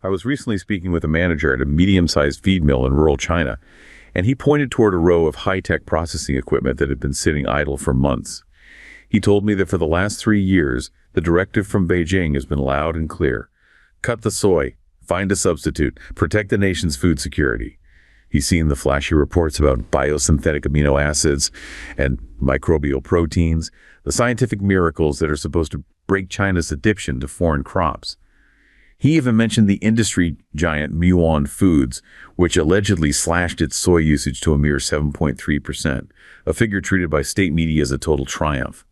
I was recently speaking with a manager at a medium-sized feed mill in rural China, and he pointed toward a row of high-tech processing equipment that had been sitting idle for months. He told me that for the last 3 years, the directive from Beijing has been loud and clear. Cut the soy, find a substitute, protect the nation's food security. He's seen the flashy reports about biosynthetic amino acids and microbial proteins, the scientific miracles that are supposed to break China's addiction to foreign crops. He even mentioned the industry giant Muon Foods, which allegedly slashed its soy usage to a mere 7.3%, a figure treated by state media as a total triumph.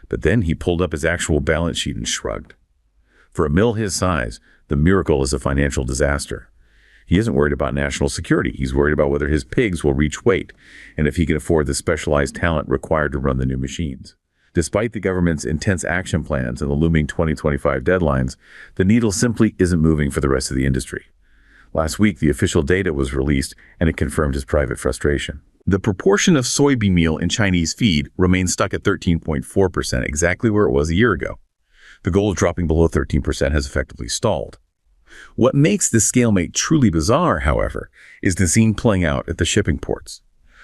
But then he pulled up his actual balance sheet and shrugged. For a mill his size, the miracle is a financial disaster. He isn't worried about national security. He's worried about whether his pigs will reach weight and if he can afford the specialized talent required to run the new machines. Despite the government's intense action plans and the looming 2025 deadlines, the needle simply isn't moving for the rest of the industry. Last week, the official data was released, and it confirmed his private frustration. The proportion of soybean meal in Chinese feed remains stuck at 13.4%, exactly where it was a year ago. The goal of dropping below 13% has effectively stalled. What makes this stalemate truly bizarre, however, is the scene playing out at the shipping ports.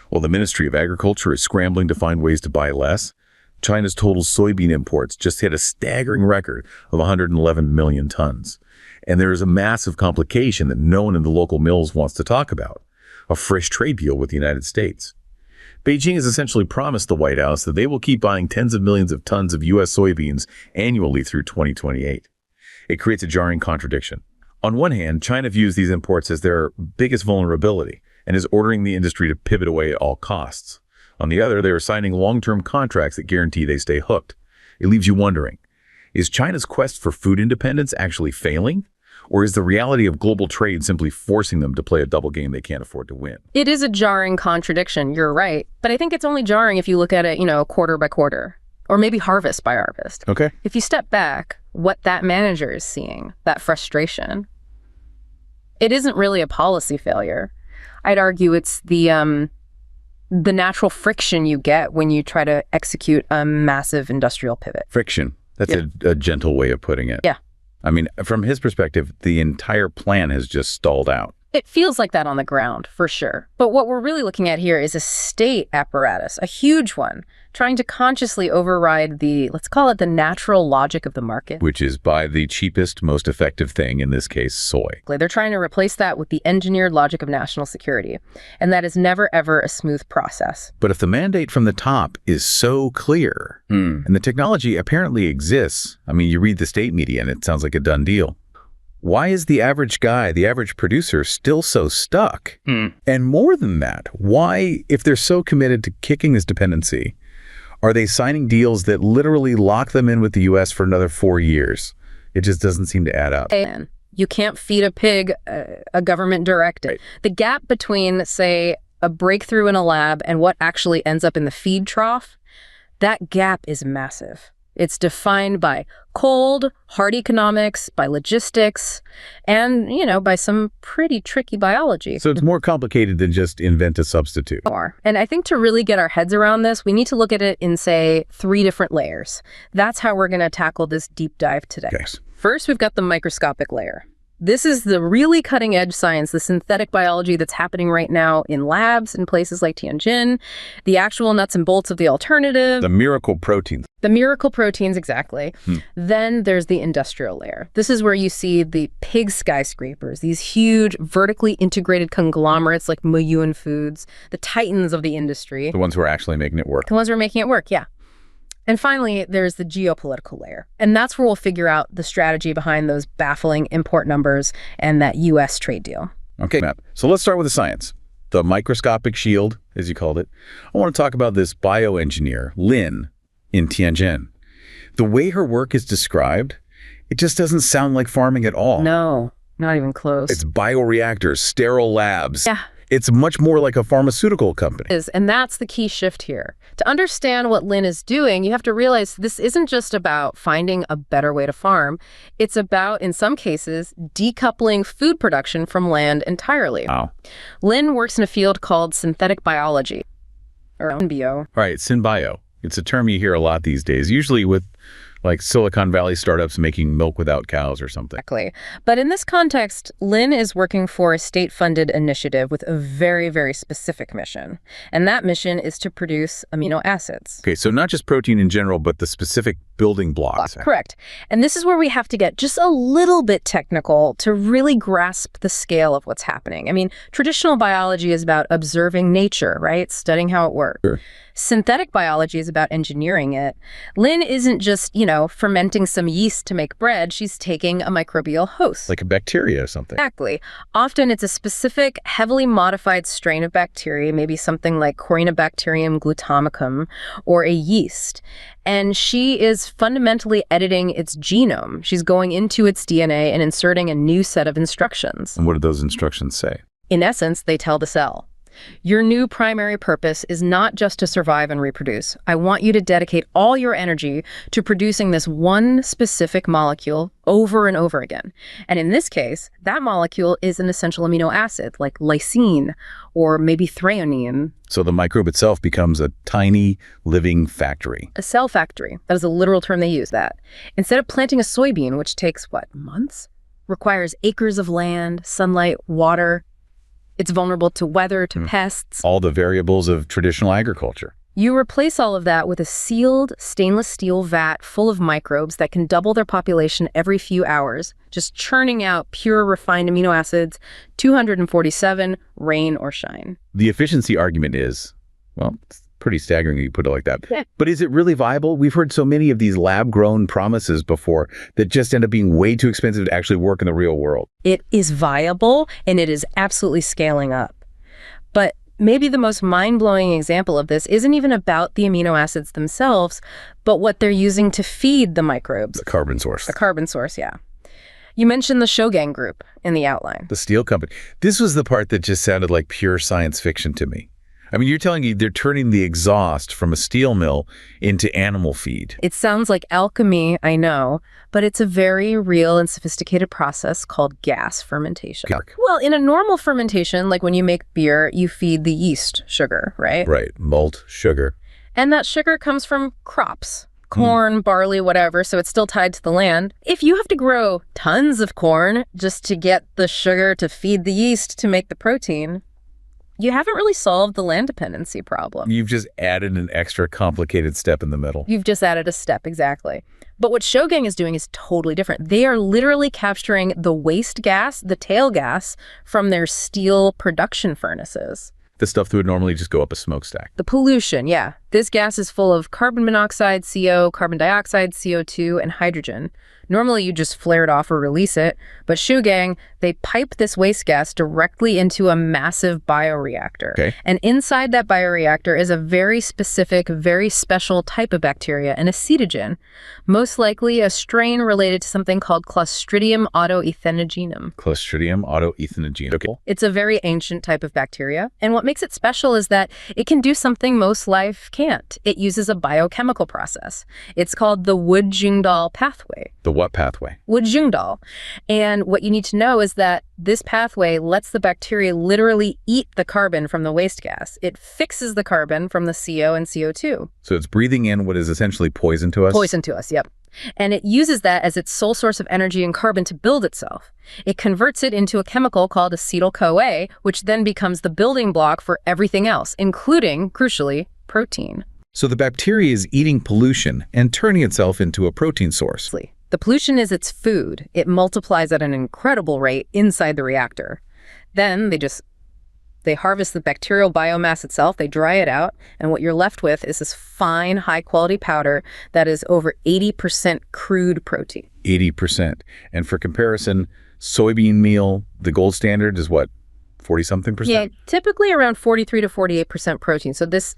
While the Ministry of Agriculture is scrambling to find ways to buy less, China's total soybean imports just hit a staggering record of 111 million tons. And there is a massive complication that no one in the local mills wants to talk about: a fresh trade deal with the United States. Beijing has essentially promised the White House that they will keep buying tens of millions of tons of U.S. soybeans annually through 2028. It creates a jarring contradiction. On one hand, China views these imports as their biggest vulnerability and is ordering the industry to pivot away at all costs. On the other, they are signing long-term contracts that guarantee they stay hooked. It leaves you wondering, is China's quest for food independence actually failing? Or is the reality of global trade simply forcing them to play a double game they can't afford to win? It is a jarring contradiction, you're right. But I think it's only jarring if you look at it, quarter by quarter, or maybe harvest by harvest. Okay. If you step back, what that manager is seeing, that frustration, it isn't really a policy failure. I'd argue it's the natural friction you get when you try to execute a massive industrial pivot. Friction. That's a gentle way of putting it. Yeah. I mean, from his perspective, the entire plan has just stalled out. It feels like that on the ground, for sure. But what we're really looking at here is a state apparatus, a huge one, trying to consciously override the, let's call it the natural logic of the market. Which is buy the cheapest, most effective thing, in this case, soy. They're trying to replace that with the engineered logic of national security. And that is never, ever a smooth process. But if the mandate from the top is so clear, and the technology apparently exists, I mean, you read the state media and it sounds like a done deal. Why is the average guy, the average producer, still so stuck? And more than that, why, if they're so committed to kicking this dependency, are they signing deals that literally lock them in with the U.S. for another 4 years? It just doesn't seem to add up. You can't feed a pig a government directive. Right. The gap between, say, a breakthrough in a lab and what actually ends up in the feed trough, that gap is massive. It's defined by cold, hard economics, by logistics, and, by some pretty tricky biology. So it's more complicated than just invent a substitute. And I think to really get our heads around this, we need to look at it in, say, 3 different layers. That's how we're going to tackle this deep dive today. Okay. First, we've got the microscopic layer. This is the really cutting-edge science, the synthetic biology that's happening right now in labs in places like Tianjin, the actual nuts and bolts of the alternative. The miracle proteins. The miracle proteins, exactly. Then there's the industrial layer. This is where you see the pig skyscrapers, these huge vertically integrated conglomerates like Muon Foods, the titans of the industry. The ones who are actually making it work. The ones who are making it work, yeah. And finally, there's the geopolitical layer. And that's where we'll figure out the strategy behind those baffling import numbers and that U.S. trade deal. Okay, Matt. So let's start with the science. The microscopic shield, as you called it. I want to talk about this bioengineer, Lin, in Tianjin. The way her work is described, it just doesn't sound like farming at all. No, not even close. It's bioreactors, sterile labs. Yeah. It's much more like a pharmaceutical company. And that's the key shift here. To understand what Lin is doing, you have to realize this isn't just about finding a better way to farm. It's about, in some cases, decoupling food production from land entirely. Wow. Lin works in a field called synthetic biology, or SynBio. Right, SynBio. It's a term you hear a lot these days, usually with Like Silicon Valley startups making milk without cows or something. Exactly. But in this context, Lin is working for a state-funded initiative with a very, very specific mission. And that mission is to produce amino acids. Okay, so not just protein in general, but the specific building blocks. Correct. And this is where we have to get just a little bit technical to really grasp the scale of what's happening. I mean, traditional biology is about observing nature, right? Studying how it works. Sure. Synthetic biology is about engineering it. Lin isn't just, fermenting some yeast to make bread. She's taking a microbial host. Like a bacteria or something. Exactly. Often it's a specific, heavily modified strain of bacteria, maybe something like Corynebacterium glutamicum, or a yeast. And she is fundamentally editing its genome. She's going into its DNA and inserting a new set of instructions. And what do those instructions say? In essence, they tell the cell, your new primary purpose is not just to survive and reproduce. I want you to dedicate all your energy to producing this one specific molecule over and over again. And in this case, that molecule is an essential amino acid like lysine or maybe threonine. So the microbe itself becomes a tiny living factory. A cell factory. That is a literal term they use that. Instead of planting a soybean, which takes, months? Requires acres of land, sunlight, water. It's vulnerable to weather, to pests. All the variables of traditional agriculture. You replace all of that with a sealed stainless steel vat full of microbes that can double their population every few hours, just churning out pure refined amino acids, 247, rain or shine. The efficiency argument is, it's pretty staggering you put it like that. Yeah. But is it really viable? We've heard so many of these lab-grown promises before that just end up being way too expensive to actually work in the real world. It is viable, and it is absolutely scaling up. But maybe the most mind-blowing example of this isn't even about the amino acids themselves, but what they're using to feed the microbes. The carbon source. The carbon source, yeah. You mentioned the Shougang Group in the outline. The steel company. This was the part that just sounded like pure science fiction to me. I mean, you're telling me they're turning the exhaust from a steel mill into animal feed. It sounds like alchemy, I know, but it's a very real and sophisticated process called gas fermentation. Well, in a normal fermentation, like when you make beer, you feed the yeast sugar, right? Right, malt, sugar. And that sugar comes from crops. Corn, barley, whatever, so it's still tied to the land. If you have to grow tons of corn just to get the sugar to feed the yeast to make the protein, you haven't really solved the land dependency problem. You've just added an extra complicated step in the middle. You've just added a step, exactly. But what Shougang is doing is totally different. They are literally capturing the waste gas, the tail gas, from their steel production furnaces. The stuff that would normally just go up a smokestack. The pollution, yeah. This gas is full of carbon monoxide, CO, carbon dioxide, CO2, and hydrogen. Normally, you just flare it off or release it, but Shougang, they pipe this waste gas directly into a massive bioreactor. Okay. And inside that bioreactor is a very specific, very special type of bacteria, an acetogen, most likely a strain related to something called Clostridium autoethanogenum. Clostridium autoethanogenum. Okay. It's a very ancient type of bacteria, and what makes it special is that it can do something most life can't. It uses a biochemical process. It's called the Wood-Jungdahl pathway. The what pathway? Wood-Jungdahl. And what you need to know is that this pathway lets the bacteria literally eat the carbon from the waste gas. It fixes the carbon from the CO and CO2. So it's breathing in what is essentially poison to us? Poison to us, yep. And it uses that as its sole source of energy and carbon to build itself. It converts it into a chemical called acetyl-CoA, which then becomes the building block for everything else, including, crucially, protein. So the bacteria is eating pollution and turning itself into a protein source. The pollution is its food. It multiplies at an incredible rate inside the reactor. Then they harvest the bacterial biomass itself, they dry it out, and what you're left with is this fine, high-quality powder that is over 80% crude protein. 80%. And for comparison, soybean meal, the gold standard is what, 40-something%? Yeah, typically around 43 to 48% protein. So this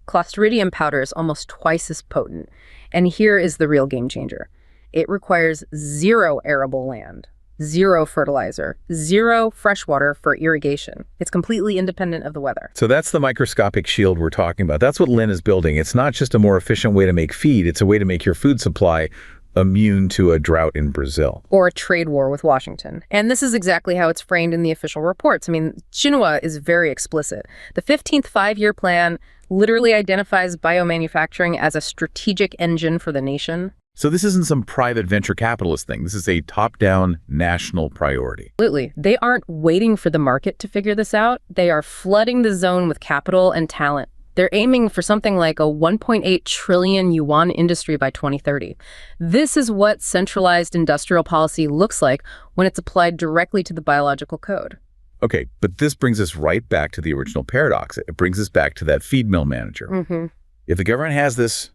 Clostridium powder is almost twice as potent. And here is the real game changer. It requires 0 arable land, 0 fertilizer, 0 fresh water for irrigation. It's completely independent of the weather. So that's the microscopic shield we're talking about. That's what Lin is building. It's not just a more efficient way to make feed. It's a way to make your food supply immune to a drought in Brazil. Or a trade war with Washington. And this is exactly how it's framed in the official reports. I mean, Xinhua is very explicit. The 15th five-year plan literally identifies biomanufacturing as a strategic engine for the nation. So this isn't some private venture capitalist thing. This is a top-down national priority. Absolutely. They aren't waiting for the market to figure this out. They are flooding the zone with capital and talent. They're aiming for something like a 1.8 trillion yuan industry by 2030. This is what centralized industrial policy looks like when it's applied directly to the biological code. Okay, but this brings us right back to the original paradox. It brings us back to that feed mill manager. If the government has this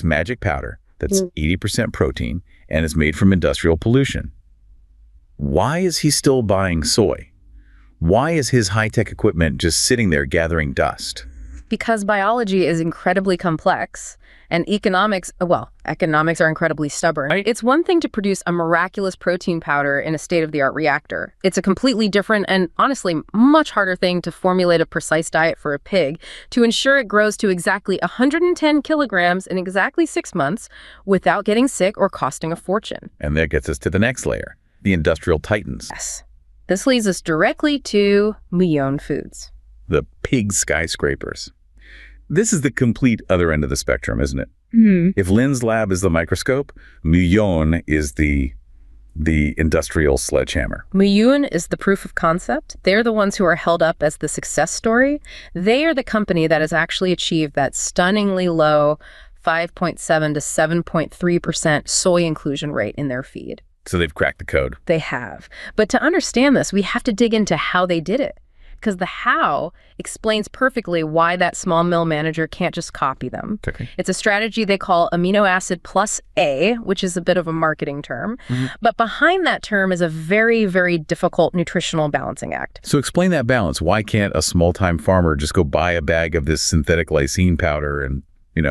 magic powder that's 80% protein and is made from industrial pollution, why is he still buying soy? Why is his high-tech equipment just sitting there gathering dust? Because biology is incredibly complex and economics are incredibly stubborn. Right. It's one thing to produce a miraculous protein powder in a state-of-the-art reactor. It's a completely different and honestly much harder thing to formulate a precise diet for a pig to ensure it grows to exactly 110 kilograms in exactly 6 months without getting sick or costing a fortune. And that gets us to the next layer, the industrial titans. Yes. This leads us directly to Muyone Foods. The pig skyscrapers. This is the complete other end of the spectrum, isn't it? If Lin's lab is the microscope, Muyone is the industrial sledgehammer. Muyone is the proof of concept. They're the ones who are held up as the success story. They are the company that has actually achieved that stunningly low 5.7 to 7.3% soy inclusion rate in their feed. So they've cracked the code. They have. But to understand this, we have to dig into how they did it. Because the how explains perfectly why that small mill manager can't just copy them. Okay. It's a strategy they call amino acid plus A, which is a bit of a marketing term. But behind that term is a very, very difficult nutritional balancing act. So explain that balance. Why can't a small-time farmer just go buy a bag of this synthetic lysine powder and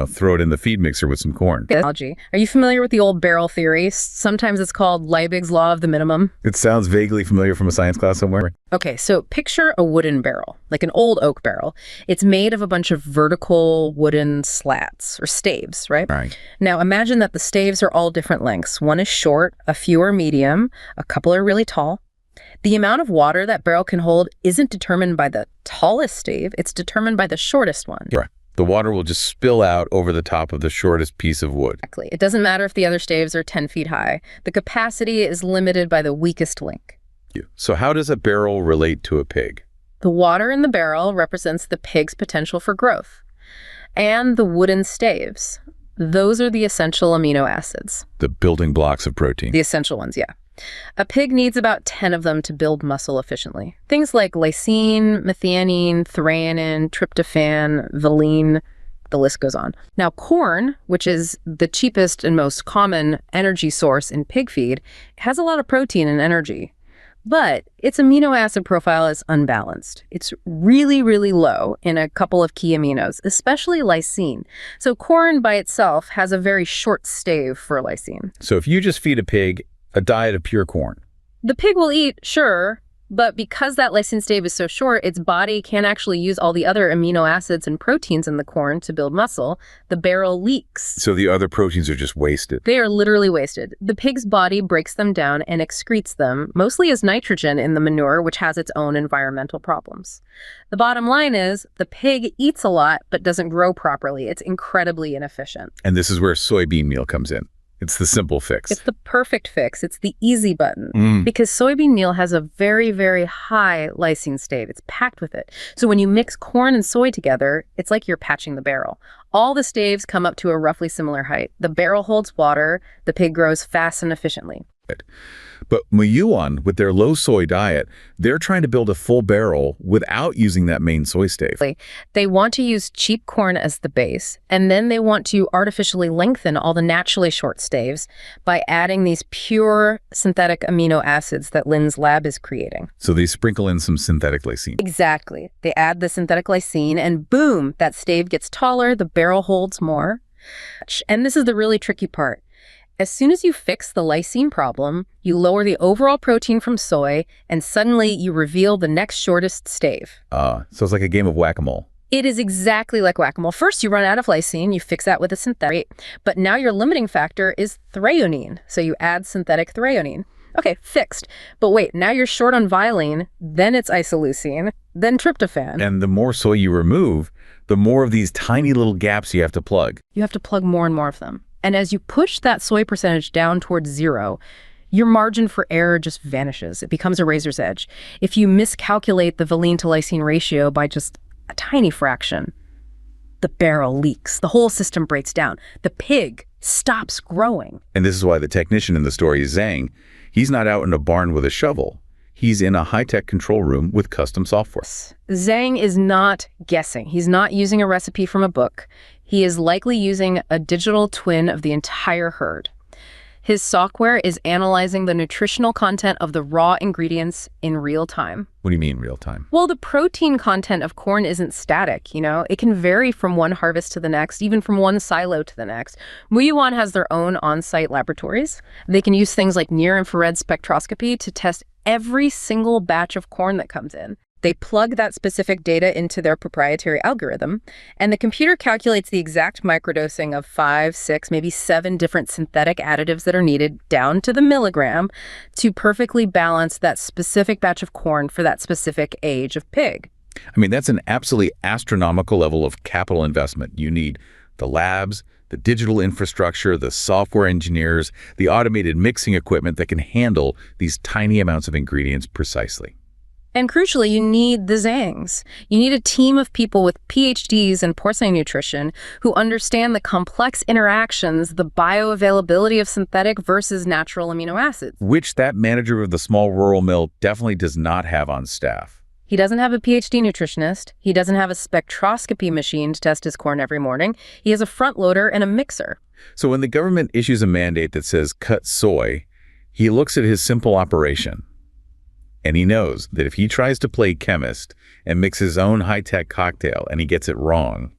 throw it in the feed mixer with some corn? Analogy. Are you familiar with the old barrel theory? Sometimes it's called Liebig's law of the minimum. It sounds vaguely familiar from a science class somewhere. Okay, so picture a wooden barrel, like an old oak barrel. It's made of a bunch of vertical wooden slats or staves, right? Right. Now imagine that the staves are all different lengths. One is short, a few are medium, a couple are really tall. The amount of water that barrel can hold isn't determined by the tallest stave, it's determined by the shortest one. Right. The water will just spill out over the top of the shortest piece of wood. Exactly. It doesn't matter if the other staves are 10 feet high. The capacity is limited by the weakest link. So how does a barrel relate to a pig? The water in the barrel represents the pig's potential for growth. And the wooden staves, those are the essential amino acids. The building blocks of protein. The essential ones, yeah. A pig needs about 10 of them to build muscle efficiently. Things like lysine, methionine, threonine, tryptophan, valine, the list goes on. Now, corn, which is the cheapest and most common energy source in pig feed, has a lot of protein and energy. But its amino acid profile is unbalanced. It's really, really low in a couple of key aminos, especially lysine. So corn by itself has a very short stave for lysine. So if you just feed a pig a diet of pure corn, the pig will eat, sure, but because that lysine stave is so short, its body can't actually use all the other amino acids and proteins in the corn to build muscle. The barrel leaks. So the other proteins are just wasted. They are literally wasted. The pig's body breaks them down and excretes them, mostly as nitrogen in the manure, which has its own environmental problems. The bottom line is the pig eats a lot, but doesn't grow properly. It's incredibly inefficient. And this is where soybean meal comes in. It's the simple fix. It's the perfect fix. It's the easy button. Because soybean meal has a very, very high lysine stave. It's packed with it. So when you mix corn and soy together, it's like you're patching the barrel. All the staves come up to a roughly similar height. The barrel holds water. The pig grows fast and efficiently. But Muyuan, with their low-soy diet, they're trying to build a full barrel without using that main soy stave. They want to use cheap corn as the base, and then they want to artificially lengthen all the naturally short staves by adding these pure synthetic amino acids that Lin's lab is creating. So they sprinkle in some synthetic lysine. Exactly. They add the synthetic lysine, and boom, that stave gets taller, the barrel holds more. And this is the really tricky part. As soon as you fix the lysine problem, you lower the overall protein from soy, and suddenly you reveal the next shortest stave. So it's like a game of whack-a-mole. It is exactly like whack-a-mole. First, you run out of lysine, you fix that with a synthetic, but now your limiting factor is threonine, so you add synthetic threonine. Okay, fixed. But wait, now you're short on valine, then it's isoleucine, then tryptophan. And the more soy you remove, the more of these tiny little gaps you have to plug. You have to plug more and more of them. And as you push that soy percentage down towards zero, your margin for error just vanishes. It becomes a razor's edge. If you miscalculate the valine to lysine ratio by just a tiny fraction, the barrel leaks. The whole system breaks down. The pig stops growing. And this is why the technician in the story is Zhang. He's not out in a barn with a shovel. He's in a high-tech control room with custom software. Zhang is not guessing. He's not using a recipe from a book. He is likely using a digital twin of the entire herd. His software is analyzing the nutritional content of the raw ingredients in real time. What do you mean real time? Well, the protein content of corn isn't static, you know? It can vary from one harvest to the next, even from one silo to the next. Muyuan has their own on-site laboratories. They can use things like near-infrared spectroscopy to test every single batch of corn that comes in. They plug that specific data into their proprietary algorithm, and the computer calculates the exact microdosing of 5, 6, maybe 7 different synthetic additives that are needed down to the milligram to perfectly balance that specific batch of corn for that specific age of pig. I mean, that's an absolutely astronomical level of capital investment. You need the labs, the digital infrastructure, the software engineers, the automated mixing equipment that can handle these tiny amounts of ingredients precisely. And crucially, you need the Zhangs. You need a team of people with PhDs in porcine nutrition who understand the complex interactions, the bioavailability of synthetic versus natural amino acids. Which that manager of the small rural mill definitely does not have on staff. He doesn't have a PhD nutritionist. He doesn't have a spectroscopy machine to test his corn every morning. He has a front loader and a mixer. So when the government issues a mandate that says cut soy, he looks at his simple operation. And he knows that if he tries to play chemist and mix his own high-tech cocktail and he gets it wrong,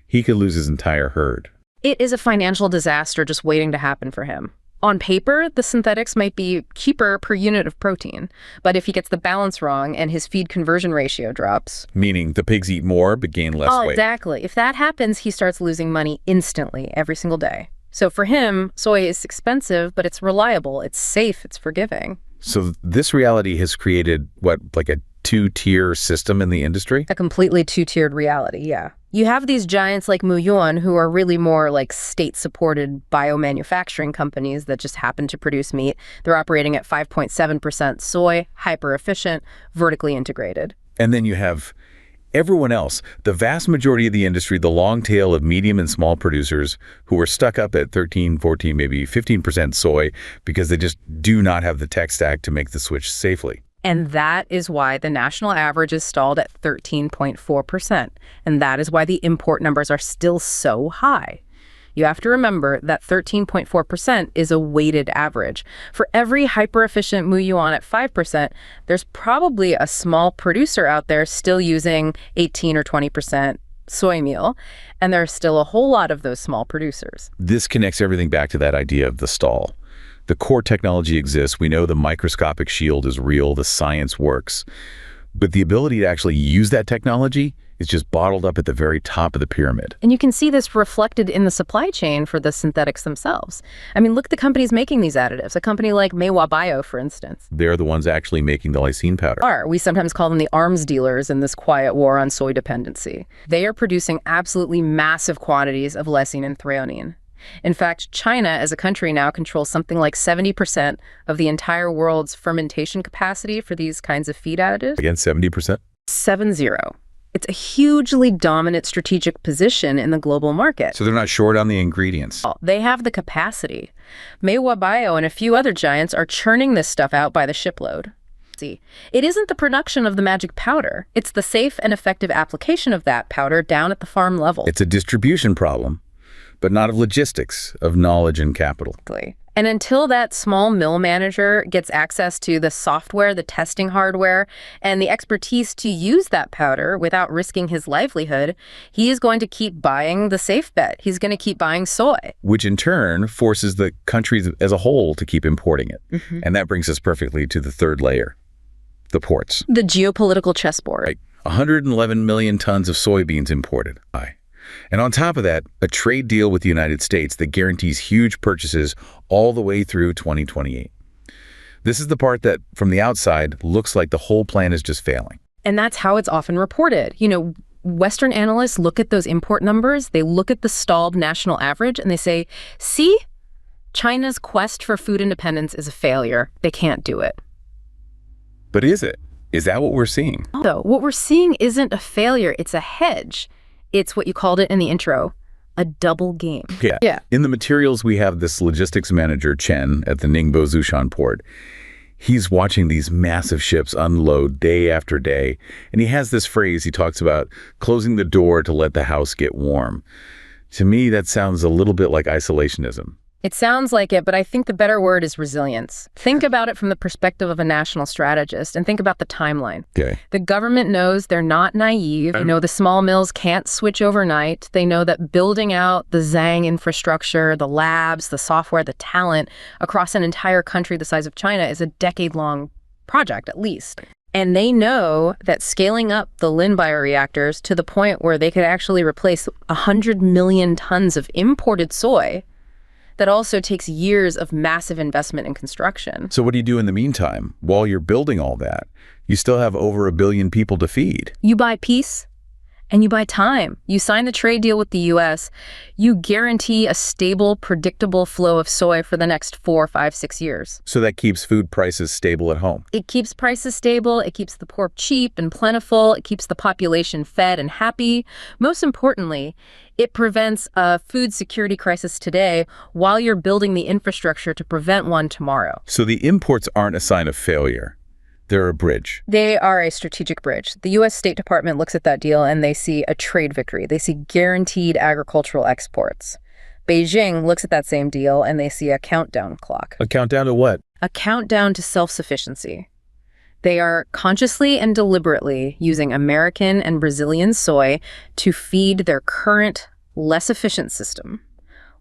he could lose his entire herd. It is a financial disaster just waiting to happen for him. On paper, the synthetics might be cheaper per unit of protein, but if he gets the balance wrong and his feed conversion ratio drops... Meaning the pigs eat more but gain less weight. Exactly. If that happens, he starts losing money instantly every single day. So for him, soy is expensive, but it's reliable, it's safe, it's forgiving. So this reality has created, what, like a two-tier system in the industry? A completely two-tiered reality, yeah. You have these giants like Muyuan who are really more like state-supported biomanufacturing companies that just happen to produce meat. They're operating at 5.7% soy, hyper-efficient, vertically integrated. And then you have everyone else, the vast majority of the industry, the long tail of medium and small producers who are stuck up at 13, 14, maybe 15% soy because they just do not have the tech stack to make the switch safely. And that is why the national average is stalled at 13.4%. And that is why the import numbers are still so high. You have to remember that 13.4% is a weighted average. For every hyper-efficient Muyuan at 5%, there's probably a small producer out there still using 18 or 20% soy meal, and there are still a whole lot of those small producers. This connects everything back to that idea of the stall. The core technology exists. We know the microscopic shield is real. The science works. But the ability to actually use that technology is just bottled up at the very top of the pyramid. And you can see this reflected in the supply chain for the synthetics themselves. I mean, look at the companies making these additives. A company like Bio, for instance. They're the ones actually making the lysine powder. We sometimes call them the arms dealers in this quiet war on soy dependency. They are producing absolutely massive quantities of lysine and threonine. In fact, China as a country now controls something like 70% of the entire world's fermentation capacity for these kinds of feed additives. Again, 70%? 70. It's a hugely dominant strategic position in the global market. So they're not short on the ingredients. They have the capacity. Bio and a few other giants are churning this stuff out by the shipload. See, it isn't the production of the magic powder. It's the safe and effective application of that powder down at the farm level. It's a distribution problem, but not of logistics, of knowledge and capital. And until that small mill manager gets access to the software, the testing hardware, and the expertise to use that powder without risking his livelihood, he is going to keep buying the safe bet. He's going to keep buying soy. Which in turn forces the countries as a whole to keep importing it. Mm-hmm. And that brings us perfectly to the third layer, the ports. The geopolitical chessboard. Right. 111 million tons of soybeans imported. And on top of that, a trade deal with the United States that guarantees huge purchases all the way through 2028. This is the part that, from the outside, looks like the whole plan is just failing. And that's how it's often reported. You know, Western analysts look at those import numbers, they look at the stalled national average, and they say, see, China's quest for food independence is a failure. They can't do it. But is it? Is that what we're seeing? So what we're seeing isn't a failure, it's a hedge. It's what you called it in the intro, a double game. Yeah. In the materials, we have this logistics manager, Chen, at the Ningbo Zhoushan port. He's watching these massive ships unload day after day, and he has this phrase he talks about, closing the door to let the house get warm. To me, that sounds a little bit like isolationism. It sounds like it, but I think the better word is resilience. Think about it from the perspective of a national strategist and think about the timeline. Okay. The government knows they're not naive. They know the small mills can't switch overnight. They know that building out the Zhang infrastructure, the labs, the software, the talent across an entire country the size of China is a decade-long project, at least. And they know that scaling up the Lin bioreactors to the point where they could actually replace 100 million tons of imported soy, that also takes years of massive investment and construction. So what do you do in the meantime? While you're building all that, you still have over 1 billion people to feed. You buy peace and you buy time. You sign the trade deal with the US. You guarantee a stable, predictable flow of soy for the next 4, 5, 6 years. So that keeps food prices stable at home. It keeps prices stable. It keeps the pork cheap and plentiful. It keeps the population fed and happy. Most importantly, it prevents a food security crisis today while you're building the infrastructure to prevent one tomorrow. So the imports aren't a sign of failure. They're a bridge. They are a strategic bridge. The U.S. State Department looks at that deal and they see a trade victory. They see guaranteed agricultural exports. Beijing looks at that same deal and they see a countdown clock. A countdown to what? A countdown to self-sufficiency. They are consciously and deliberately using American and Brazilian soy to feed their current, less efficient system,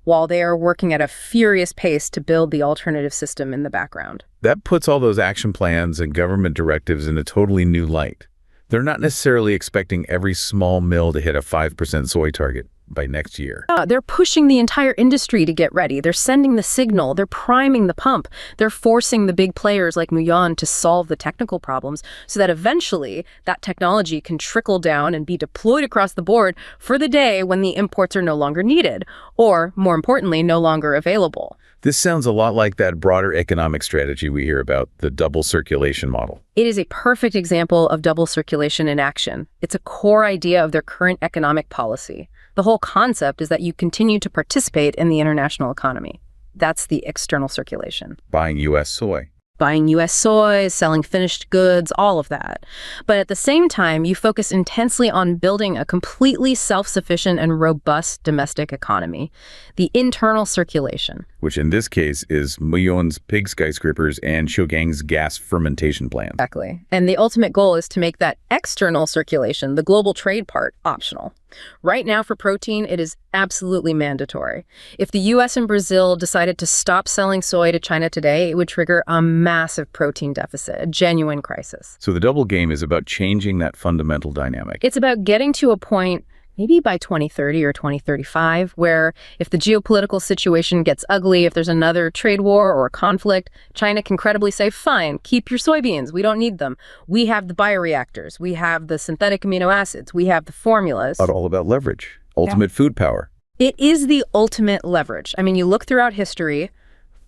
while they are working at a furious pace to build the alternative system in the background. That puts all those action plans and government directives in a totally new light. They're not necessarily expecting every small mill to hit a 5% soy target by next year. They're pushing the entire industry to get ready. They're sending the signal. They're priming the pump. They're forcing the big players like Muyan to solve the technical problems so that eventually that technology can trickle down and be deployed across the board for the day when the imports are no longer needed, or more importantly, no longer available. This sounds a lot like that broader economic strategy we hear about, the double circulation model. It is a perfect example of double circulation in action. It's a core idea of their current economic policy. The whole concept is that you continue to participate in the international economy. That's the external circulation. Buying U.S. soy. Buying U.S. soy, selling finished goods, all of that. But at the same time, you focus intensely on building a completely self-sufficient and robust domestic economy. The internal circulation. Which in this case is Muyon's pig skyscrapers and Shogang's gas fermentation plant. Exactly. And the ultimate goal is to make that external circulation, the global trade part, optional. Right now for protein, it is absolutely mandatory. If the US and Brazil decided to stop selling soy to China today, it would trigger a massive protein deficit, a genuine crisis. So the double game is about changing that fundamental dynamic. It's about getting to a point, maybe by 2030 or 2035, where if the geopolitical situation gets ugly, if there's another trade war or a conflict, China can credibly say, fine, keep your soybeans. We don't need them. We have the bioreactors. We have the synthetic amino acids. We have the formulas. It's all about leverage, ultimate food power. It is the ultimate leverage. I mean, you look throughout history,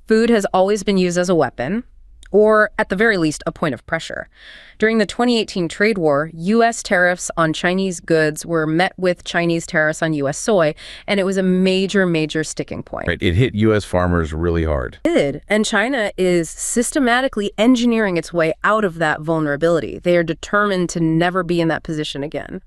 food has always been used as a weapon, or at the very least, a point of pressure. During the 2018 trade war, U.S. tariffs on Chinese goods were met with Chinese tariffs on U.S. soy, and it was a major, major sticking point. Right, it hit U.S. farmers really hard. It did, and China is systematically engineering its way out of that vulnerability. They are determined to never be in that position again.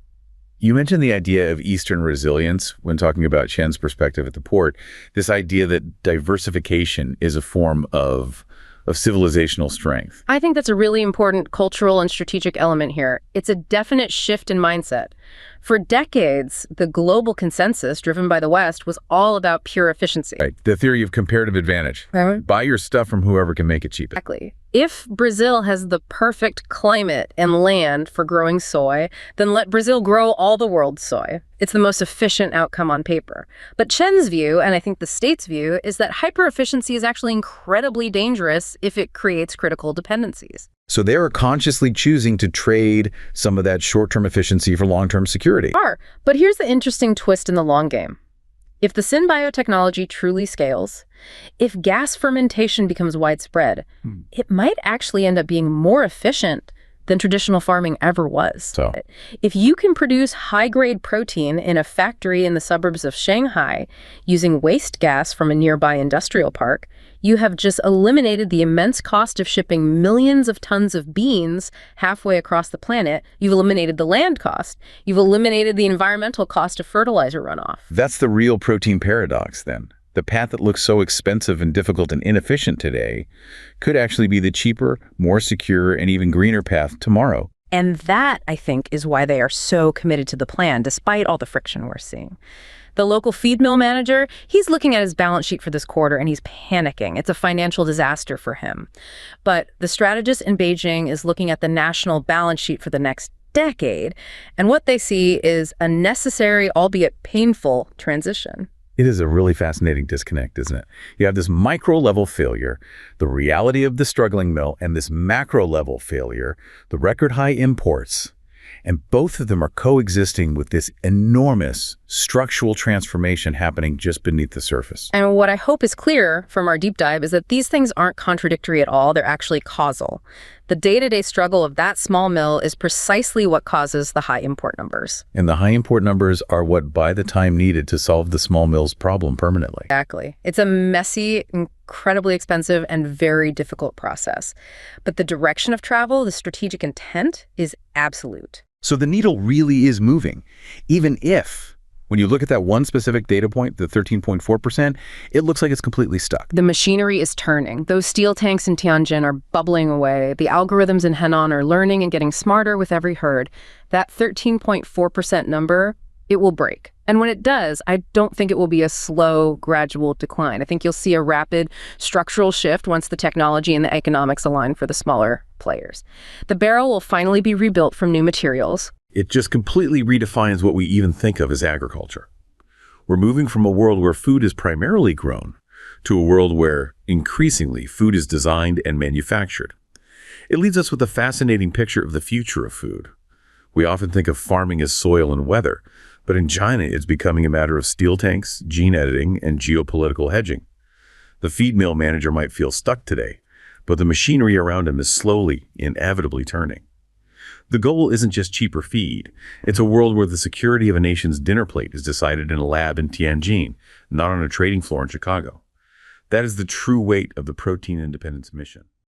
You mentioned the idea of Eastern resilience when talking about Chen's perspective at the port, this idea that diversification is a form of civilizational strength. I think that's a really important cultural and strategic element here. It's a definite shift in mindset. For decades, the global consensus driven by the West was all about pure efficiency. Right. The theory of comparative advantage. Buy your stuff from whoever can make it cheapest. Exactly. If Brazil has the perfect climate and land for growing soy, then let Brazil grow all the world's soy. It's the most efficient outcome on paper. But Chen's view, and I think the state's view, is that hyper-efficiency is actually incredibly dangerous if it creates critical dependencies. So they are consciously choosing to trade some of that short-term efficiency for long-term security. But here's the interesting twist in the long game. If the syn biotechnology truly scales, if gas fermentation becomes widespread, it might actually end up being more efficient than traditional farming ever was. So if you can produce high-grade protein in a factory in the suburbs of Shanghai using waste gas from a nearby industrial park, you have just eliminated the immense cost of shipping millions of tons of beans halfway across the planet. You've eliminated the land cost. You've eliminated the environmental cost of fertilizer runoff. that's the real protein paradox then. The path that looks so expensive and difficult and inefficient today could actually be the cheaper, more secure, and even greener path tomorrow. And that, I think, is why they are so committed to the plan, despite all the friction we're seeing. The local feed mill manager, he's looking at his balance sheet for this quarter and he's panicking. It's a financial disaster for him. But the strategist in Beijing is looking at the national balance sheet for the next decade, and what they see is a necessary, albeit painful, transition. It is a really fascinating disconnect, isn't it? You have this micro-level failure, the reality of the struggling mill, and this macro-level failure, the record-high imports. And both of them are coexisting with this enormous structural transformation happening just beneath the surface. And what I hope is clear from our deep dive is that these things aren't contradictory at all. They're actually causal. The day-to-day struggle of that small mill is precisely what causes the high import numbers. And the high import numbers are what buy the time needed to solve the small mill's problem permanently. Exactly. It's a messy, incredibly expensive, and very difficult process. But the direction of travel, the strategic intent, is absolute. So the needle really is moving, even if, when you look at that one specific data point, the 13.4%, it looks like it's completely stuck. The machinery is turning. Those steel tanks in Tianjin are bubbling away. The algorithms in Henan are learning and getting smarter with every herd. That 13.4% number, it will break. And when it does, I don't think it will be a slow, gradual decline. I think you'll see a rapid structural shift once the technology and the economics align for the smaller players. The barrel will finally be rebuilt from new materials. It just completely redefines what we even think of as agriculture. We're moving from a world where food is primarily grown to a world where, increasingly, food is designed and manufactured. It leaves us with a fascinating picture of the future of food. We often think of farming as soil and weather, but in China, it's becoming a matter of steel tanks, gene editing, and geopolitical hedging. The feed mill manager might feel stuck today, but the machinery around him is slowly, inevitably turning. The goal isn't just cheaper feed. It's a world where the security of a nation's dinner plate is decided in a lab in Tianjin, not on a trading floor in Chicago. That is the true weight of the protein independence mission.